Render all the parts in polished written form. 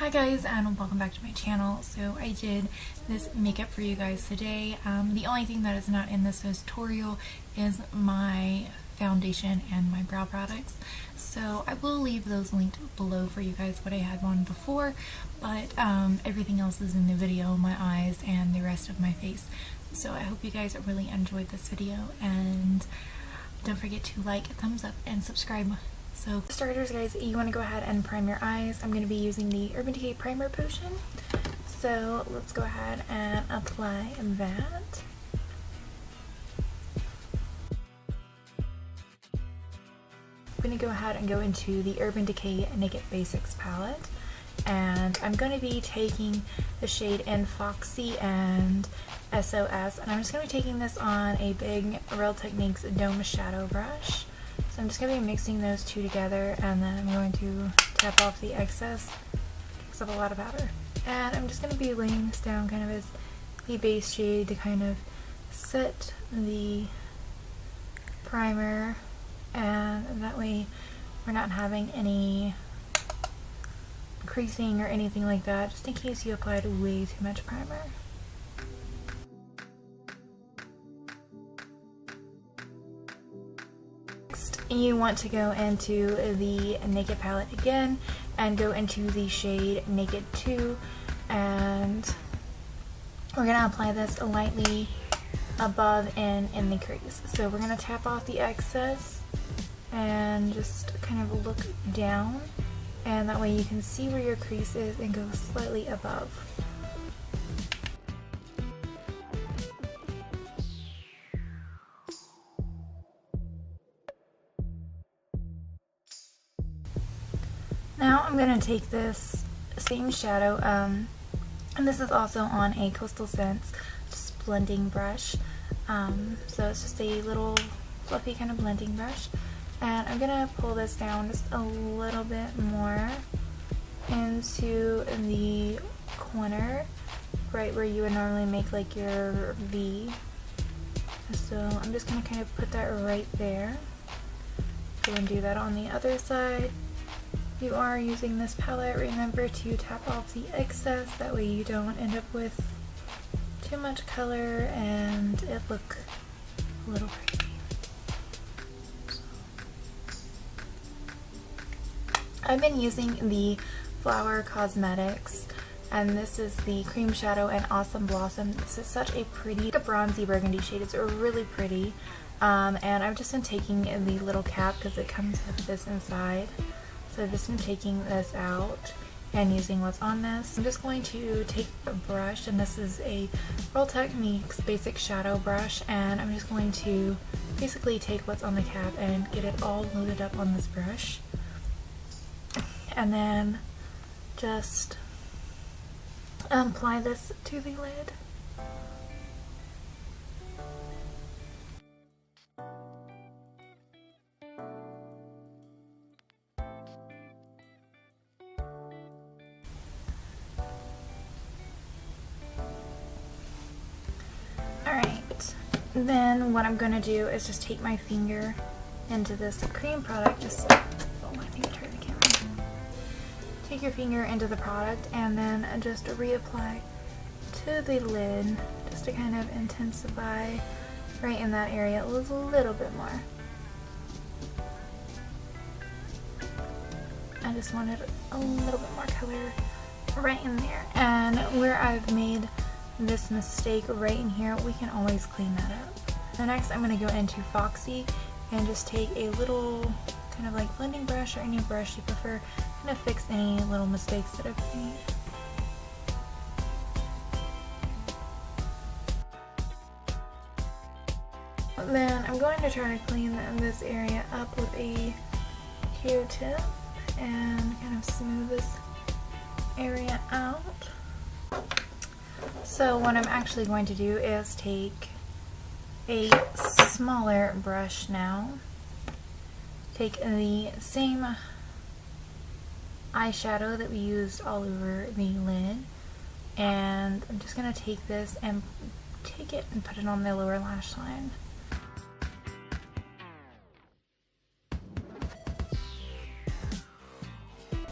Hi guys, and welcome back to my channel. So I did this makeup for you guys today. The only thing that is not in this tutorial is my foundation and my brow products. So I will leave those linked below for you guys, what I had on before, but everything else is in the video, my eyes and the rest of my face. So I hope you guys really enjoyed this video, and don't forget to like, thumbs up, and subscribe. So for starters, guys, you want to go ahead and prime your eyes. I'm going to be using the Urban Decay Primer Potion. So let's go ahead and apply that. I'm going to go ahead and go into the Urban Decay Naked Basics palette. And I'm going to be taking the shade in Foxy and S.O.S. And I'm just going to be taking this on a big Real Techniques Dome Shadow brush. So I'm just going to be mixing those two together, and then I'm going to tap off the excess. Takes up a lot of powder. And I'm just going to be laying this down kind of as the base shade to kind of set the primer, and that way we're not having any creasing or anything like that, just in case you applied way too much primer. You want to go into the Naked palette again and go into the shade Naked 2, and we're going to apply this lightly above and in the crease. So we're going to tap off the excess and just kind of look down, and that way you can see where your crease is and go slightly above. Now I'm going to take this same shadow, and this is also on a Coastal Scents just blending brush. So it's just a little fluffy kind of blending brush. And I'm going to pull this down just a little bit more into the corner, right where you would normally make like your V. So I'm just going to kind of put that right there. Go and do that on the other side. If you are using this palette, remember to tap off the excess, that way you don't end up with too much color and it look a little crazy. So, I've been using the Flower Cosmetics, and this is the Cream Shadow and Awesome Blossom. This is such a pretty, a bronzy burgundy shade. It's really pretty, and I've just been taking the little cap because it comes with this inside. So I've just been taking this out and using what's on this. I'm just going to take a brush, and this is a Real Techniques Basic Shadow Brush, and I'm just going to basically take what's on the cap and get it all loaded up on this brush. And then just apply this to the lid. Then what I'm going to do is just take my finger into this cream product, just, oh, I think I turned the camera. Take your finger into the product and then just reapply to the lid, just to kind of intensify right in that area a little bit more. I just wanted a little bit more color right in there, and where I've made this mistake right in here, we can always clean that up. The next, I'm going to go into Foxy and just take a little kind of like blending brush or any brush you prefer, kind of fix any little mistakes that I've made. Then I'm going to try to clean this area up with a Q-tip and kind of smooth this area out. So what I'm actually going to do is take a smaller brush now, take the same eyeshadow that we used all over the lid, and I'm just going to take this and take it and put it on the lower lash line.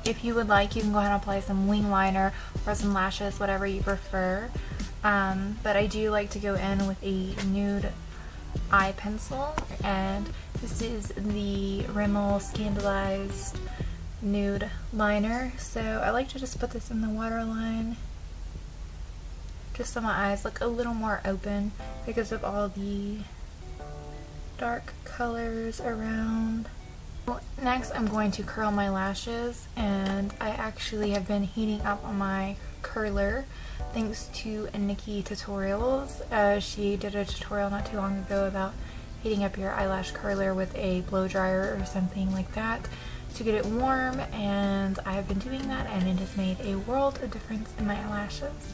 if you would like, you can go ahead and apply some wing liner or some lashes, whatever you prefer. But I do like to go in with a nude eye pencil, and this is the Rimmel Scandaleyes nude liner. So I like to just put this in the waterline, just so my eyes look a little more open because of all the dark colors around. Next, I'm going to curl my lashes, and I actually have been heating up on my curler thanks to Nikki Tutorials. She did a tutorial not too long ago about heating up your eyelash curler with a blow dryer or something like that to get it warm, and I have been doing that, and it has made a world of difference in my eyelashes.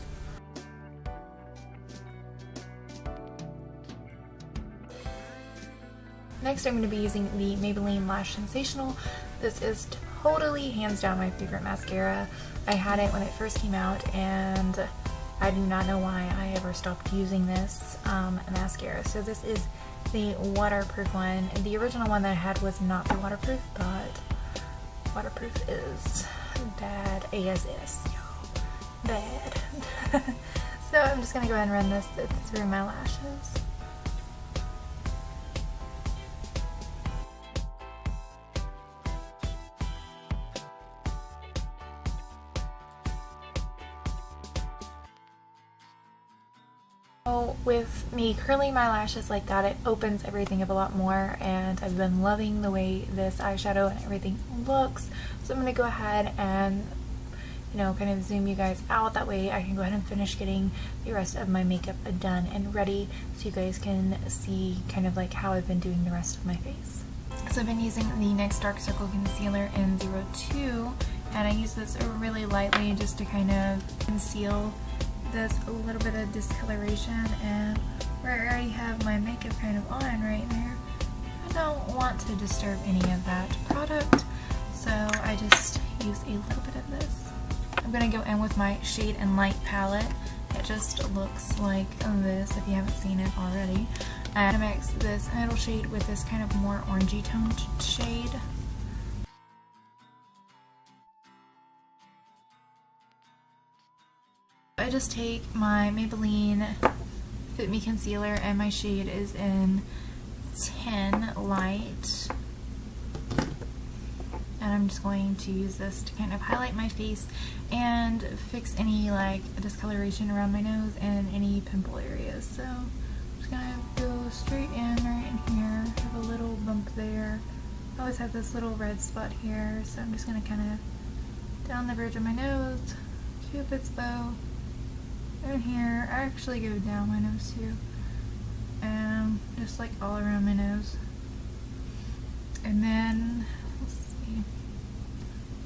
Next, I'm going to be using the Maybelline Lash Sensational. This is totally, hands down, my favorite mascara. I had it when it first came out, and I do not know why I ever stopped using this mascara. So this is the waterproof one. The original one that I had was not the waterproof, but waterproof is bad as is. Bad. So I'm just going to go ahead and run this through my lashes. With me curling my lashes like that, it opens everything up a lot more, and I've been loving the way this eyeshadow and everything looks. So I'm going to go ahead and, you know, kind of zoom you guys out. That way I can go ahead and finish getting the rest of my makeup done and ready, so you guys can see kind of like how I've been doing the rest of my face. So I've been using the NYX Dark Circle Concealer in 02, and I use this really lightly just to kind of conceal this a little bit of discoloration, and where I already have my makeup kind of on right there, I don't want to disturb any of that product, so I just use a little bit of this. I'm going to go in with my Shade and Light palette. It just looks like this if you haven't seen it already. And I mix this middle shade with this kind of more orangey toned shade. I just take my Maybelline Fit Me Concealer, and my shade is in 10 Light. And I'm just going to use this to kind of highlight my face and fix any like discoloration around my nose and any pimple areas. So I'm just going to go straight in right in here. Have a little bump there. I always have this little red spot here, so I'm just going to kind of down the bridge of my nose, Cupid's bow. In here, I actually go down my nose too, and just like all around my nose. And then, let's see,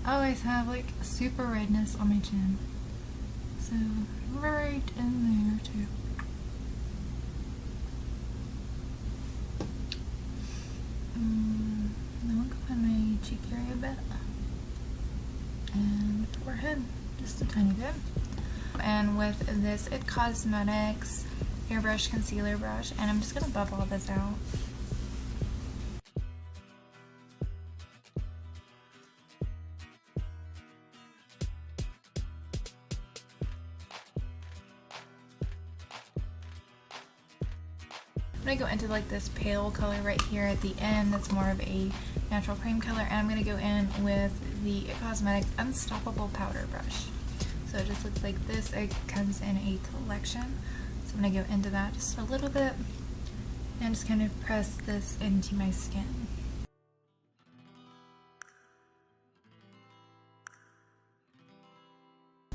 I always have like super redness on my chin, so right in there too. Then I'll go on my cheek area a bit, and forehead, just a tiny bit. And with this It Cosmetics Airbrush Concealer Brush, and I'm just going to buff all this out. I'm going to go into like this pale color right here at the end that's more of a natural cream color, and I'm going to go in with the It Cosmetics Unstoppable Powder Brush. So it just looks like this. It comes in a collection. So I'm going to go into that just a little bit and just kind of press this into my skin.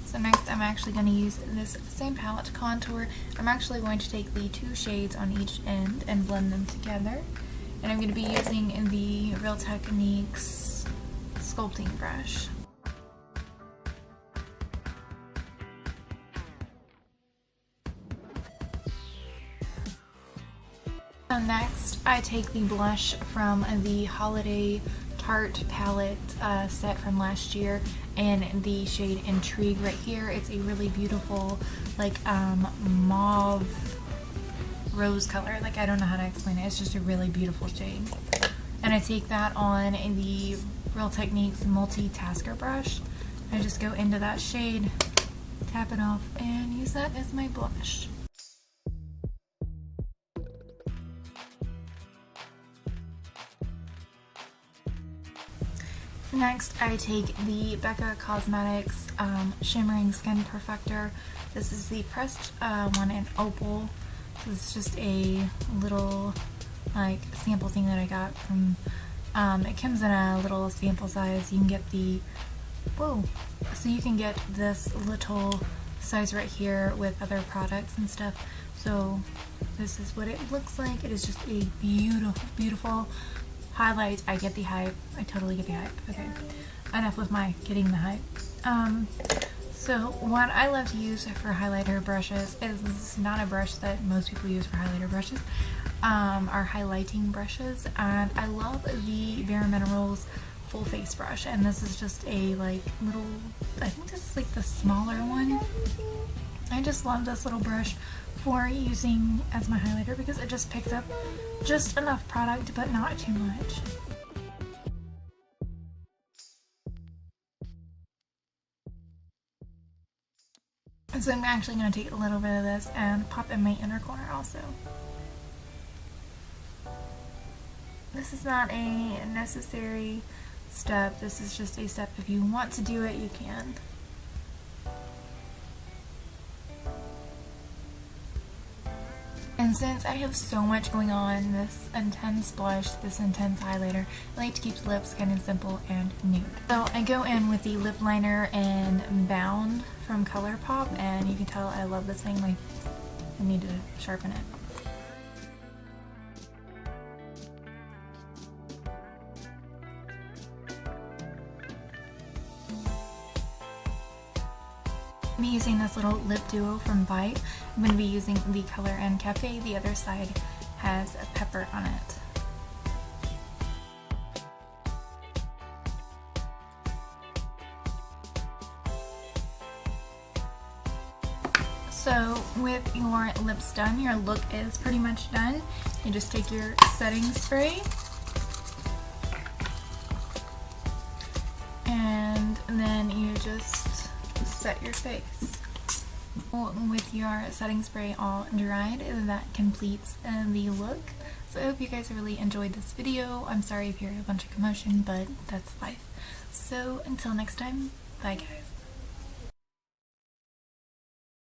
So next I'm actually going to use this same palette to contour. I'm actually going to take the two shades on each end and blend them together. And I'm going to be using the Real Techniques sculpting brush. Next, I take the blush from the Holiday Tarte palette set from last year in the shade Intrigue right here. It's a really beautiful, like, mauve rose color. Like, I don't know how to explain it. It's just a really beautiful shade. And I take that on the Real Techniques multitasker brush. I just go into that shade, tap it off, and use that as my blush. Next, I take the Becca Cosmetics Shimmering Skin Perfector. This is the pressed one in Opal. So it's just a little like sample thing that I got from, it comes in a little sample size. You can get the, whoa, so you can get this little size right here with other products and stuff. So this is what it looks like. It is just a beautiful, beautiful highlight. I get the hype. I totally get the hype. Okay, enough with my getting the hype. So what I love to use for highlighter brushes is not a brush that most people use for highlighter brushes, are highlighting brushes, and I love the Bare Minerals full face brush, and this is just a like little, I think this is like the smaller one. I just love this little brush for using as my highlighter because it just picks up just enough product but not too much. And so I'm actually going to take a little bit of this and pop in my inner corner also. This is not a necessary step, this is just a step. If you want to do it, you can. And since I have so much going on, this intense blush, this intense highlighter, I like to keep the lips kind of simple and nude. So I go in with the lip liner in Bound from Colourpop, and you can tell I love this thing, like I need to sharpen it. I'm using this little lip duo from Bite. I'm going to be using the color in Cafe. The other side has a pepper on it. So with your lips done, your look is pretty much done. You just take your setting spray and then you just set your face. With your setting spray all dried, that completes the look. So I hope you guys really enjoyed this video. I'm sorry if you heard a bunch of commotion, but that's life. So until next time, bye guys.